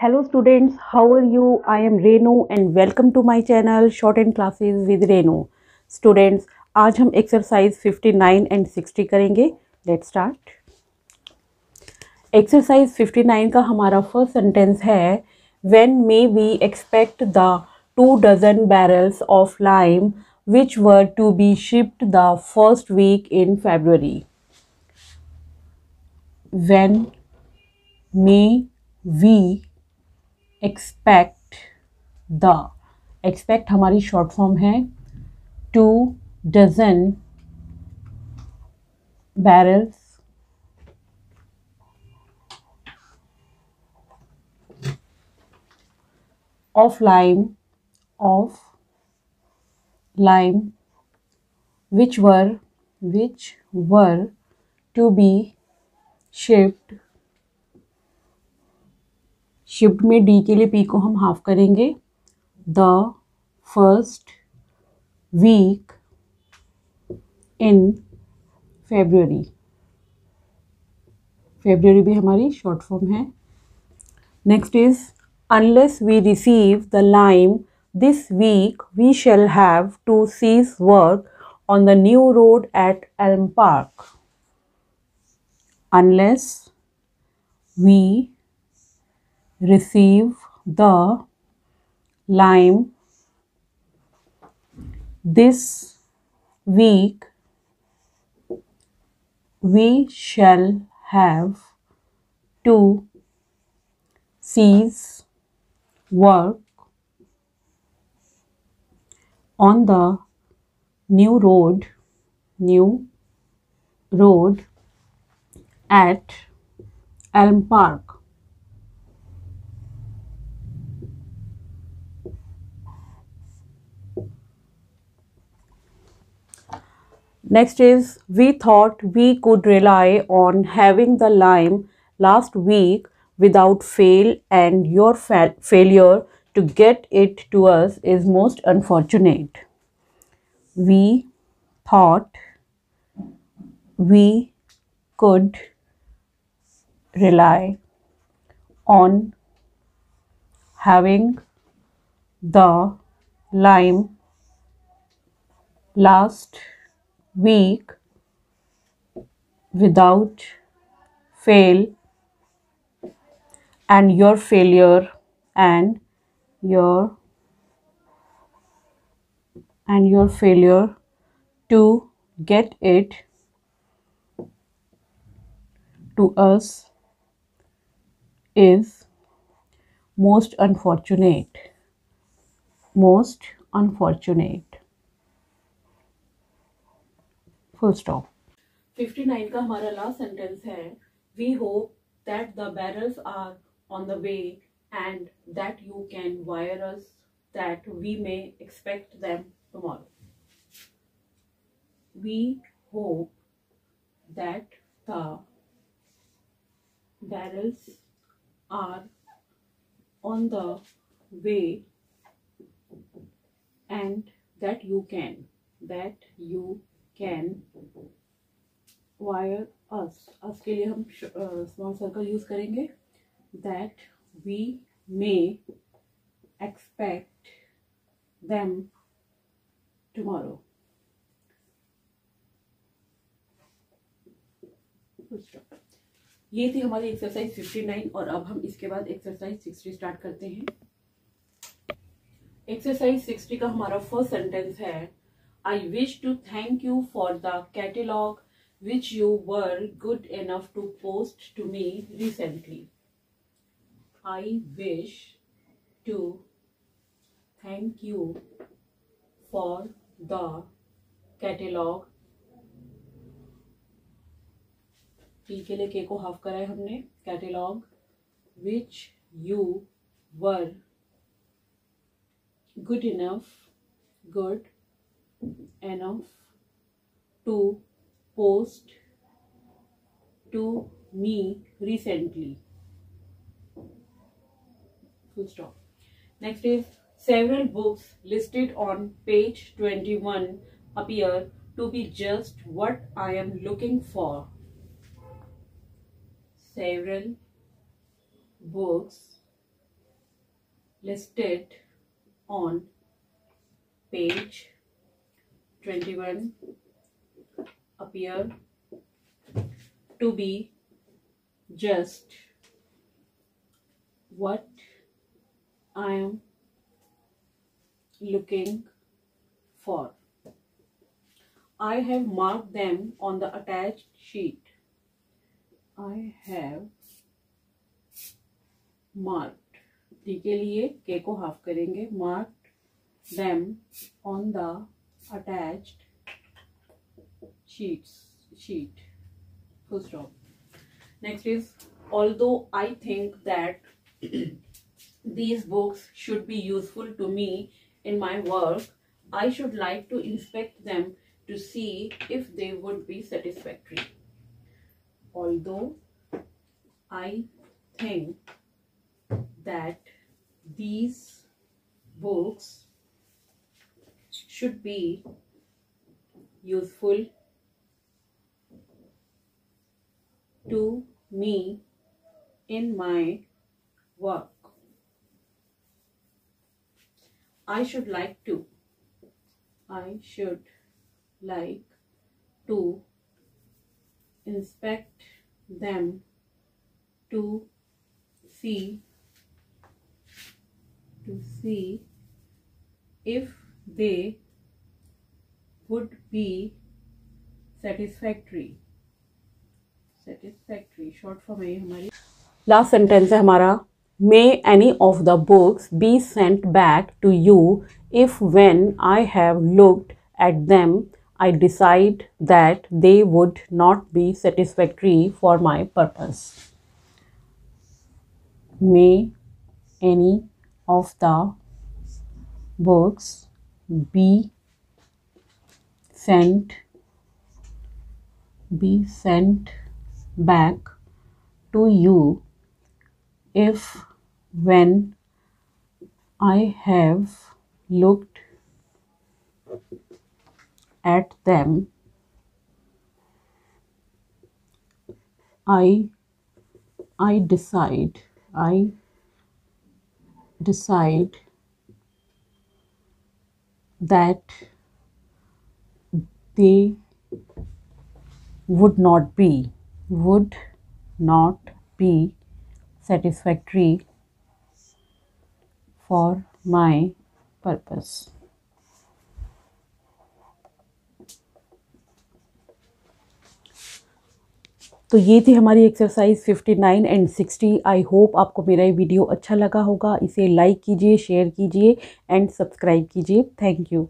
Hello students, how are you? I am Renu and welcome to my channel Shorthand Classes with Renu. Students, आज हम exercise 59 and 60 करेंगे. Let's start. Exercise 59 का हमारा first sentence है When may we expect the 2 dozen barrels of lime which were to be shipped the first week in February? When may we expect the expect हमारी short form है 2 dozen barrels of lime which were to be shipped में D के लिए P को हम half करेंगे the first week in February भी हमारी शॉर्ट फॉर्म है. Next is unless we receive the lime this week we shall have to cease work on the new road at Elm Park. Unless we receive the lime this week we shall have to cease work on the new road at Elm Park. Next is we thought we could rely on having the lime last week without fail and your failure to get it to us is most unfortunate. We thought we could rely on having the lime last week without fail and your failure to get it to us is most unfortunate. Full stop. 59 का हमारा last sentence है We hope that the barrels are on the way and that you can wire us that we may expect them tomorrow. We hope that the barrels are on the way and that you can wire us के लिए हम small circle use करेंगे that we may expect them tomorrow. ये थी हमारी exercise 59 और अब हम इसके बाद एक्सरसाइज 60 स्टार्ट करते हैं. एक्सरसाइज 60 का हमारा फर्स्ट सेंटेंस है I wish to thank you for the catalog which you were good enough to post to me recently. I wish to thank you for the catalog. T के लिए के को half करा है हमने. Catalogue which you were good enough to post to me recently. Full stop. Next is several books listed on page 21 appear to be just what I am looking for. Several books listed on page 21 appear to be just what I am looking for. I have marked them on the attached sheet. I have marked. D के लिए के को half करेंगे. Marked them on the attached sheet. Full stop. Next is, although I think that these books should be useful to me in my work, I should like to inspect them to see if they would be satisfactory. Although I think that these books should be useful to me in my work, I should like to inspect them to see if they would be satisfactory. Short form है हमारी. Last sentence है हमारा. May any of the books be sent back to you if when I have looked at them I decide that they would not be satisfactory for my purpose. May any of the books be sent back to you if when I have looked at them I decide that they would not be satisfactory for my purpose. तो ये थी हमारी exercise 59 and 60. I hope आपको मेरा ये video अच्छा लगा होगा. इसे लाइक कीजिए, शेयर कीजिए एंड सब्सक्राइब कीजिए. Thank you.